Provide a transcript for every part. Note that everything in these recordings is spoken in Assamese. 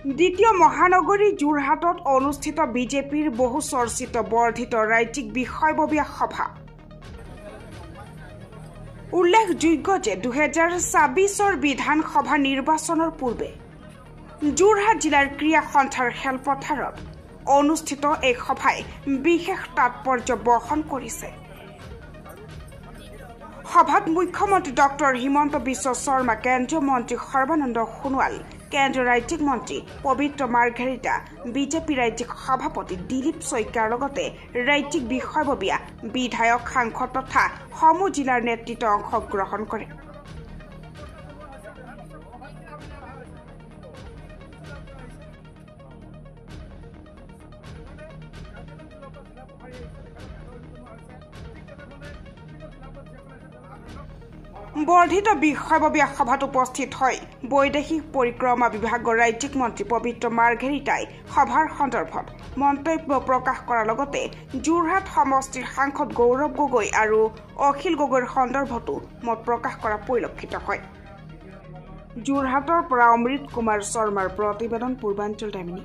দ্বিতীয় মহানগৰী যোৰহাটত অনুষ্ঠিত বিজেপিৰ বহু চৰ্চিত বৰ্ধিত ৰাজ্যিক বিষয়ববীয়া সভা। উল্লেখযোগ্য যে 2024 বিধানসভা নিৰ্বাচনৰ পূৰ্বে যোৰহাট জিলাৰ ক্ৰীড়া সন্থাৰ খেলপথাৰত অনুষ্ঠিত এই সভাই বিশেষ তাৎপৰ্য বহন কৰিছে। সভাত মুখ্যমন্ত্ৰী ডক্টৰ হিমন্ত বিশ্ব শৰ্মা, কেন্দ্ৰীয় মন্ত্ৰী সৰ্বানন্দ সোণোৱাল, কেন্দ্ৰীয় ৰাজ্যিক মন্ত্ৰী পবিত্ৰ মাৰ্ঘেৰিটা, বিজেপি ৰাজ্যিক সভাপতি দিলীপ শইকীয়াৰ লগতে ৰাজ্যিক বিষয়ববীয়া, বিধায়ক, সাংসদ তথা সমূহ জিলাৰ নেতৃত্ব অংশগ্ৰহণ কৰে। বৰ্ধিত বিষয়ববীয়া সভাত উপস্থিত হয় বৈদেশিক পৰিক্ৰমা বিভাগৰ ৰাজ্যিক মন্ত্ৰী পবিত্ৰ মাৰ্ঘেৰিটাই সভাৰ সন্দৰ্ভত মন্তব্য প্ৰকাশ কৰাৰ লগতে যোৰহাট সমষ্টিৰ সাংসদ গৌৰৱ গগৈ আৰু অখিল গগৈৰ সন্দৰ্ভতো মত প্ৰকাশ কৰা পৰিলক্ষিত হয়। যোৰহাটৰ পৰা অমৃত কুমাৰ শৰ্মাৰ প্ৰতিবেদন, পূৰ্বাঞ্চল টাইমিনী।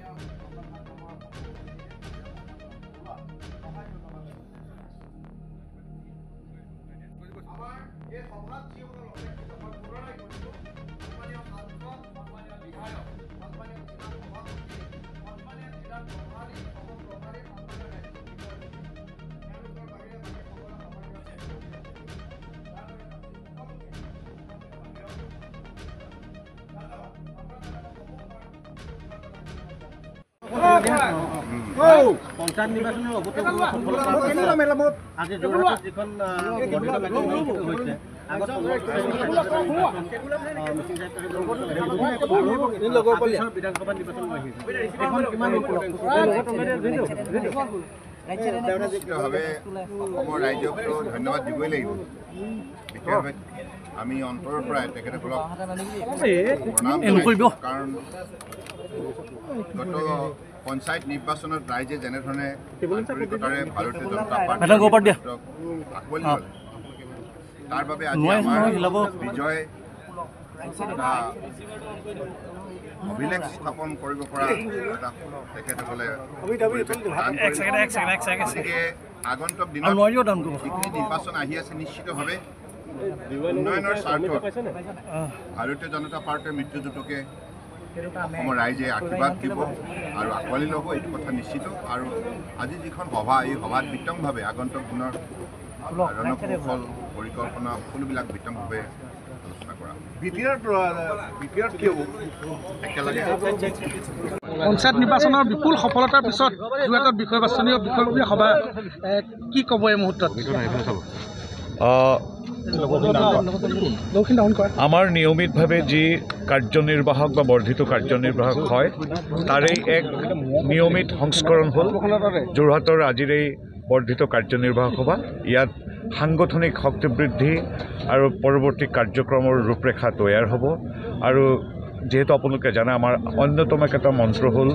পঞ্চায়ত নিৰ্বাচনৰ অভূতপূৰ্ব আজি যোৰহাটত যিখন হৈছে বিধানসভা নিৰ্বাচন বিশেষভাৱে অসমৰ ৰাইজক ধন্যবাদ দিবই লাগিব। বিশেষভাৱে আমি অন্তৰৰ পৰাই তেখেতসকলক প্ৰণাম জনাইছোঁ। কাৰণ গত পঞ্চায়ত নিৰ্বাচনত ৰাইজে যেনেধৰণে আন্তৰিকতাৰে ভাৰতীয় জনতা পাৰ্টীক আঁকোৱালি ল'লে, তাৰ বাবে আজি আমাৰ বিজয় অভিলেখ স্থাপন কৰিব পৰা এটা তেখেতসকলে গতিকে আগন্তুক দিনত যিখিনি নিৰ্বাচন আহি আছে নিশ্চিতভাৱে উন্নয়নৰ স্বাৰ্থত ভাৰতীয় জনতা পাৰ্টীৰ মৃত্যুদূতকে অসমৰ ৰাইজে আশীৰ্বাদ দিব আৰু আঁকোৱালি ল'ব, এইটো কথা নিশ্চিত। আৰু আজি যিখন সভা, এই সভাত বিতংভাৱে আগন্তুক দিনৰ ৰণকৌশল, পৰিকল্পনা সকলোবিলাক বিতংভাৱে আলোচনা কৰা একেলগে। পঞ্চায়ত নিৰ্বাচনৰ বিপুল সফলতাৰ পিছত যোৰহাটত বিষয়ববীয়া সভা কি ক'ব এই মুহূৰ্তত? আমাৰ নিয়মিতভাৱে যি কাৰ্যনিৰ্বাহক বা বৰ্ধিত কাৰ্যনিৰ্বাহক হয়, তাৰেই এক নিয়মিত সংস্কৰণ হ'ল যোৰহাটৰ আজিৰ এই বৰ্ধিত কাৰ্যনিৰ্বাহক সভা। ইয়াত সাংগঠনিক শক্তি বৃদ্ধি আৰু পৰৱৰ্তী কাৰ্যক্ৰমৰ ৰূপৰেখা তৈয়াৰ হ'ব। আৰু যিহেতু আপোনালোকে জানে, আমাৰ অন্যতম এটা মন্ত্ৰ হ'ল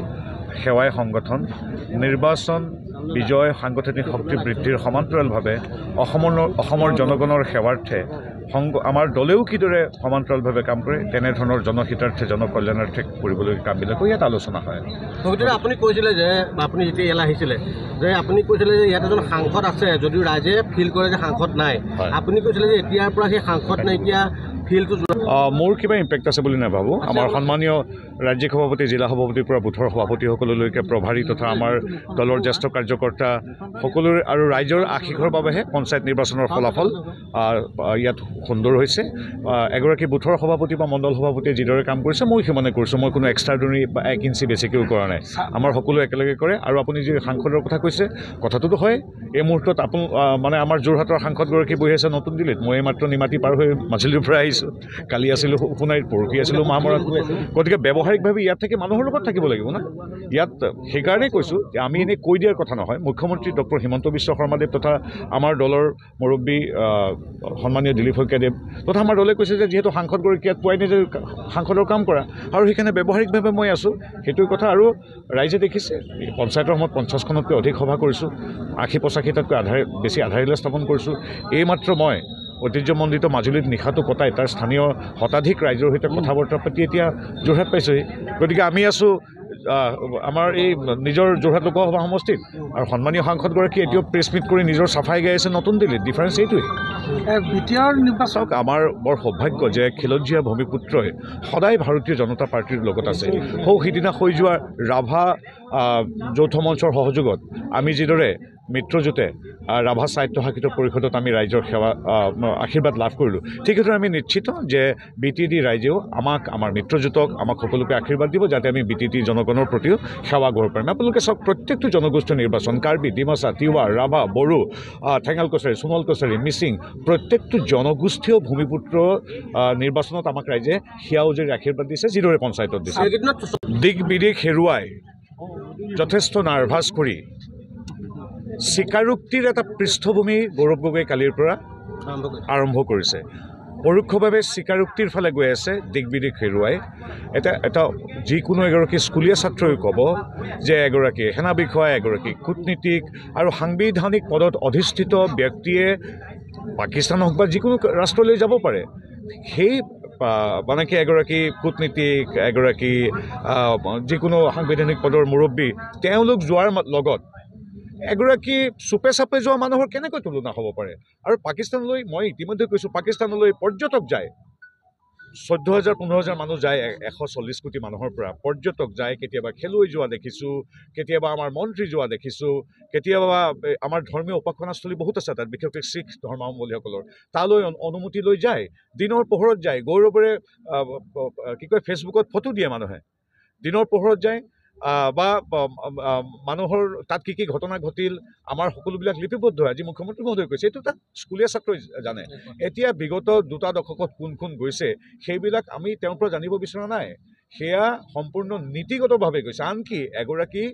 সেৱাই সংগঠন। নিৰ্বাচন, বিজয়, সাংগঠনিক শক্তি বৃদ্ধিৰ সমান্তৰালভাৱে অসমৰ জনগণৰ সেৱাৰ্থে আমাৰ দলেও কিদৰে সমান্তৰালভাৱে কাম কৰে, তেনেধৰণৰ জনহিতাৰ্থে, জনকল্যাণাৰ্থে কৰিবলৈ কামবিলাকো ইয়াত আলোচনা হয়। আপুনি কৈছিলে যে, আপুনি যেতিয়া ইয়ালৈ আহিছিলে, যে আপুনি কৈছিলে যে ইয়াত এজন সাংসদ আছে, যদিও ৰাইজে ফিল কৰে যে সাংসদ নাই। আপুনি কৈছিলে যে এতিয়াৰ পৰা সেই সাংসদ নাইকিয়া ফিলটো মোৰ কিবা ইম্পেক্ট আছে বুলি নাভাবোঁ। আমাৰ সন্মানীয় ৰাজ্যিক সভাপতি, জিলা সভাপতিৰ পৰা বুথৰ সভাপতিসকললৈকে প্ৰভাৰী তথা আমাৰ দলৰ জ্যেষ্ঠ কাৰ্যকৰ্তা সকলোৰে আৰু ৰাইজৰ আশীষৰ বাবেহে পঞ্চায়ত নিৰ্বাচনৰ ফলাফল ইয়াত সুন্দৰ হৈছে। এগৰাকী বুথৰ সভাপতি বা মণ্ডল সভাপতিয়ে যিদৰে কাম কৰিছে, মই সিমানে কৰিছোঁ। মই কোনো এক্সট্ৰাঅৰ্ডিনাৰী বা 1 ইঞ্চি বেছিকৈও কৰা নাই। আমাৰ সকলোৱে একেলগে কৰে। আৰু আপুনি যি সাংসদৰ কথা কৈছে, কথাটোতো হয়। এই মুহূৰ্তত মানে আমাৰ যোৰহাটৰ সাংসদগৰাকী বহি আছে নতুন দিল্লীত। মই মাত্ৰ নিমাতী পাৰ হৈ মাজুলীৰ পৰা আহিছোঁ। কালি আছিলোঁ সোণাৰীত, পৰহি আছিলোঁ মামৰাত। গতিকে ব্যৱহাৰিকভাৱে ইয়াত থাকি মানুহৰ লগত থাকিব লাগিব না। ইয়াত সেইকাৰণেই কৈছোঁ যে আমি এনেই কৈ দিয়াৰ কথা নহয়। মুখ্যমন্ত্ৰী ডক্টৰ হিমন্ত বিশ্ব শৰ্মাদেৱ তথা আমাৰ দলৰ মুৰব্বী সন্মানীয় দিলীপ শইকীয়াদেৱ তথা আমাৰ দলে কৈছে যে যিহেতু সাংসদগৰাকী ইয়াত পোৱাই নাই যে সাংসদৰ কাম কৰা, আৰু সেইকাৰণে ব্যৱহাৰিকভাৱে মই আছোঁ, সেইটোৰ কথা। আৰু ৰাইজে দেখিছে, পঞ্চায়তৰ সময়ত 50খনতকৈ অধিক সভা কৰিছোঁ, 80-85টাতকৈ বেছি আধাৰশিলা স্থাপন কৰিছোঁ। এইমাত্ৰ মই ঐতিহ্যমণ্ডিত মাজুলীত নিশাটো কটাই তাৰ স্থানীয় শতাধিক ৰাইজৰ সৈতে কথা বতৰা পাতি এতিয়া যোৰহাট পাইছোঁহি। গতিকে আমি আছোঁ আমাৰ এই নিজৰ যোৰহাট লোকসভা সমষ্টিত আৰু সন্মানীয় সাংসদগৰাকী এতিয়াও প্ৰেছ মিট কৰি নিজৰ চাফাই গাই আছে নতুন দিল্লীত ডিফাৰেঞ্চ এইটোৱেই বিটিআৰ নিৰ্বাচন আমাৰ বৰ সৌভাগ্য যে খিলঞ্জীয়া ভূমিপুত্ৰই সদায় ভাৰতীয় জনতা পাৰ্টীৰ লগত আছে সিদিনা হৈ যোৱা ৰাভা যৌথ মঞ্চৰ সহযোগত আমি যিদৰে মিত্ৰজোঁটে ৰাভা সাহিত্য শাসিত পৰিষদত আমি ৰাইজৰ সেৱা আশীৰ্বাদ লাভ কৰিলোঁ ঠিক সেইদৰে আমি নিশ্চিত যে BTD ৰাইজেও আমাক আমাৰ মিত্ৰজোঁটক আমাক সকলোকে আশীৰ্বাদ দিব যাতে আমি BTD জনগণৰ প্ৰতিও সেৱা কৰিব পাৰিম আপোনালোকে চাওক প্ৰত্যেকটো জনগোষ্ঠীৰ নিৰ্বাচন কাৰ্বি ডিমাচা তিৱা ৰাভা বড়ো ঠেঙাল কছাৰী সোণোৱাল কছাৰী মিচিং প্ৰত্যেকটো জনগোষ্ঠীয় ভূমিপুত্ৰ নিৰ্বাচনত আমাক ৰাইজে হিয়া উজৰি আশীৰ্বাদ দিছে যিদৰে পঞ্চায়তত দিছে দিক বিদিক হেৰুৱাই যথেষ্ট নাৰ্ভাছ কৰি স্বীকাৰোক্তিৰ এটা পৃষ্ঠভূমি গৌৰৱ গগৈ কালিৰ পৰা আৰম্ভ কৰিছে পৰোক্ষভাৱে স্বীকাৰোক্তিৰ ফালে গৈ আছে দিক বিদিক হেৰুৱাই এটা যিকোনো এগৰাকী স্কুলীয়া ছাত্ৰই ক'ব যে এগৰাকী সেনা বিষয়া এগৰাকী কূটনীতিক আৰু সাংবিধানিক পদত অধিষ্ঠিত ব্যক্তিয়ে পাকিস্তান হওক বা যিকোনো ৰাষ্ট্ৰলৈ যাব পাৰে সেই মানে কি এগৰাকী কূটনীতিক এগৰাকী যিকোনো সাংবিধানিক পদৰ মুৰব্বী তেওঁলোক যোৱাৰ লগত এগৰাকী চুপে চাপে যোৱা মানুহৰ কেনেকৈ তুলনা হ'ব পাৰে আৰু পাকিস্তানলৈ মই ইতিমধ্যে কৈছোঁ পাকিস্তানলৈ পৰ্যটক যায় 14,000 15,000 মানুহ যায় 140 কোটি মানুহৰ পৰা পৰ্যটক যায় কেতিয়াবা খেলুৱৈ যোৱা দেখিছোঁ কেতিয়াবা আমাৰ মন্ত্ৰী যোৱা দেখিছোঁ কেতিয়াবা আমাৰ ধৰ্মীয় উপাসনাস্থলী বহুত আছে তাত বিশেষকৈ শিখ ধৰ্মাৱলম্বীসকলৰ তালৈ অনুমতি লৈ যায় দিনৰ পোহৰত যায় গৌৰৱেৰে কি কয় ফেচবুকত ফটো দিয়ে মানুহে দিনৰ পোহৰত যায় বা মানুহৰ তাত কি ঘটনা ঘটিল আমাৰ সকলোবিলাক লিপিবদ্ধ আজি মুখ্যমন্ত্ৰী মহোদয়ে কৈছে এইটো তাত স্কুলীয়া ছাত্ৰই জানে এতিয়া বিগত দুটা দশকত কোন গৈছে সেইবিলাক আমি তেওঁৰ পৰা জানিব বিচৰা নাই সেয়া সম্পূৰ্ণ নীতিগতভাৱে গৈছে আনকি এগৰাকী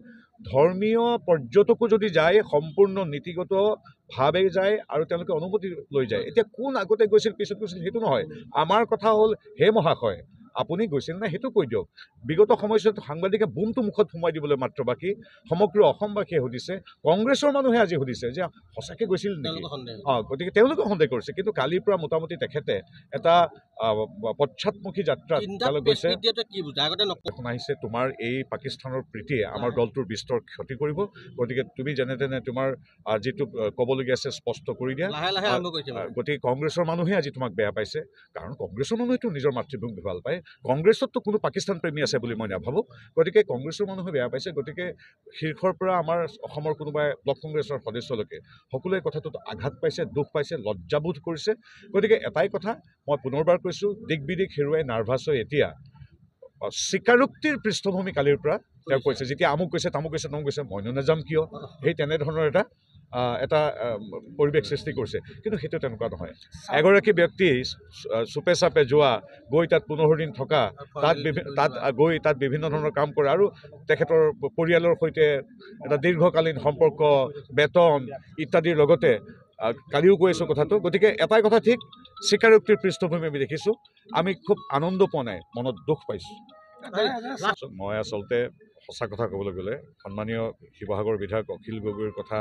ধৰ্মীয় পৰ্যটকো যদি যায় সম্পূৰ্ণ নীতিগতভাৱে যায় আৰু তেওঁলোকে অনুমতি লৈ যায় এতিয়া কোন আগতে গৈছিল পিছত গৈছিল সেইটো নহয় আমাৰ কথা হ'ল হে মহাশয় আপুনি গৈছিল না সেইটো কৈ দিয়ক বিগত সময়ছোৱাত সাংবাদিকে বুমটো মুখত সোমাই দিবলৈ মাত্ৰ বাকী সমগ্ৰ অসমবাসীয়ে সুধিছে কংগ্ৰেছৰ মানুহে আজি সুধিছে যে সঁচাকৈ গৈছিল নেকি গতিকে তেওঁলোকে সন্দেহ কৰিছে কিন্তু কালিৰ পৰা মোটামুটি তেখেতে এটা পশ্চাদমুখী যাত্ৰাত গৈছে আহিছে তোমাৰ এই পাকিস্তানৰ প্ৰীতিয়ে আমাৰ দলটোৰ বিস্তৰ ক্ষতি কৰিব গতিকে তুমি যেনে তেনে তোমাৰ যিটো ক'বলগীয়া আছে স্পষ্ট কৰি দিয়া গতিকে কংগ্ৰেছৰ মানুহে আজি তোমাক বেয়া পাইছে কাৰণ কংগ্ৰেছৰ মানুহেতো নিজৰ মাতৃভূমিক ভাল পায় কংগ্ৰেছততো কোনো পাকিস্তান প্ৰেমী আছে বুলি মই নাভাবোঁ গতিকে কংগ্ৰেছৰ মানুহে বেয়া পাইছে গতিকে শীৰ্ষৰ পৰা আমাৰ অসমৰ কোনোবাই ব্লক কংগ্ৰেছৰ সদস্যলৈকে সকলোৱে কথাটোত আঘাত পাইছে দুখ পাইছে লজ্জাবোধ কৰিছে গতিকে এটাই কথা মই পুনৰবাৰ কৈছোঁ দিক বিদিক হেৰুৱাই নাৰ্ভাছ হৈ এতিয়া স্বীকাৰোক্তিৰ পৃষ্ঠভূমি কালিৰ পৰা তেওঁ কৈছে যেতিয়া আমুক কৈছে তামুক কৈছে তামুক কৈছে মইনো নাযাম কিয় সেই তেনেধৰণৰ এটা পৰিৱেশ সৃষ্টি কৰিছে কিন্তু সেইটো তেনেকুৱা নহয় এগৰাকী ব্যক্তি চুপে চাপে যোৱা গৈ তাত 15 দিন থকা তাত গৈ তাত বিভিন্ন ধৰণৰ কাম কৰে আৰু তেখেতৰ পৰিয়ালৰ সৈতে এটা দীৰ্ঘকালীন সম্পৰ্ক বেতন ইত্যাদিৰ লগতে কালিও কৈ আছোঁ কথাটো গতিকে এটাই কথা ঠিক স্বীকাৰোক্তিৰ পৃষ্ঠভূমি আমি দেখিছোঁ আমি খুব আনন্দ পোৱা নাই মনত দুখ পাইছোঁ মই আচলতে সঁচা কথা ক'বলৈ গ'লে সন্মানীয় শিৱসাগৰ বিধায়ক অখিল গগৈৰ কথা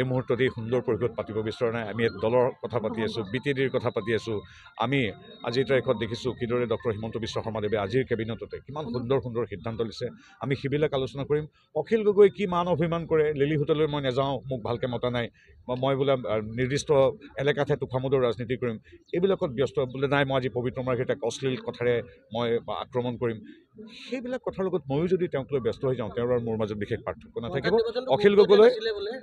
এই মুহূৰ্তত এই সুন্দৰ পৰিৱেশত পাতিব বিচৰা নাই আমি দলৰ কথা পাতি আছোঁ BTDৰ কথা পাতি আছোঁ আমি আজিৰ তাৰিখত দেখিছোঁ কিদৰে ডক্টৰ হিমন্ত বিশ্ব শৰ্মাদেৱে আজিৰ কেবিনেটতে কিমান সুন্দৰ সিদ্ধান্ত লৈছে আমি সেইবিলাক আলোচনা কৰিম অখিল গগৈ কি মান অভিমান কৰে লিলি হোটেললৈ মই নাযাওঁ মোক ভালকৈ মতা নাই মই বোলে নিৰ্দিষ্ট এলেকাতহে তোফামুদৰ ৰাজনীতি কৰিম এইবিলাকত ব্যস্ত বোলে নাই মই আজি পবিত্ৰ মাৰ্ঘেৰিটাক অশ্লীল কথাৰে মই আক্ৰমণ কৰিম সেইবিলাক কথাৰ লগত ময়ো যদি তেওঁক লৈ ব্যস্ত হৈ যাওঁ তেওঁৰ আৰু মোৰ মাজত বিশেষ পাৰ্থক্য নাথাকিব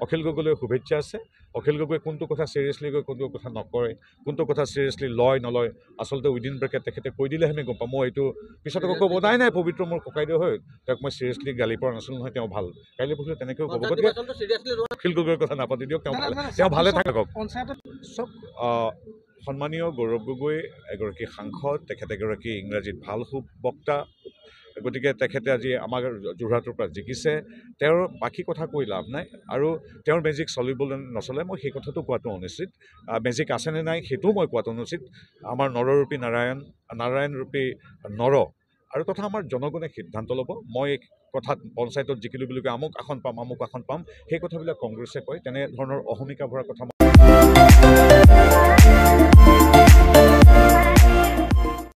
অখিল গগৈলৈ শুভেচ্ছা আছে অখিল গগৈ কোনটো কথা চিৰিয়াছলি গৈ কোনটো কথা নকৰে কোনটো কথা চিৰিয়াছলি লয় আচলতে উইদিন ব্ৰেকেট তেখেতে কৈ দিলেহে আমি গম পাম মই এইটো পিছত আকৌ ক'ব নাই পবিত্ৰ মোৰ ককাইদেউ হয় তেওঁক মই চিৰিয়াছলি গালি পৰা নাছিলোঁ নহয় তেওঁ ভাল কাইলৈ পৰহিলৈ তেনেকৈও ক'ব গতিকে অখিল গগৈৰ কথা নাপাতি দিয়ক তেওঁ ভালে থাকক চব সন্মানীয় গৌৰৱ গগৈ এগৰাকী সাংসদ তেখেত এগৰাকী ইংৰাজীত ভাল সুবক্তা গতিকে তেখেতে আজি আমাৰ যোৰহাটৰ পৰা জিকিছে তেওঁৰ বাকী কথা কৈ লাভ নাই আৰু তেওঁৰ মেজিক চলিবলৈ নচলে মই সেই কথাটো কোৱাটো অনুচিত মেজিক আছেনে নাই সেইটোও মই কোৱাটো অনুচিত আমাৰ নৰৰূপী নাৰায়ণৰূপী নৰ আৰু তথা আমাৰ জনগণে সিদ্ধান্ত ল'ব মই কথাত পঞ্চায়তত জিকিলোঁ বুলি কৈ আমুক আসন পাম সেই কথাবিলাক কংগ্ৰেছে কয় তেনেধৰণৰ অহমিকা ভৰা কথা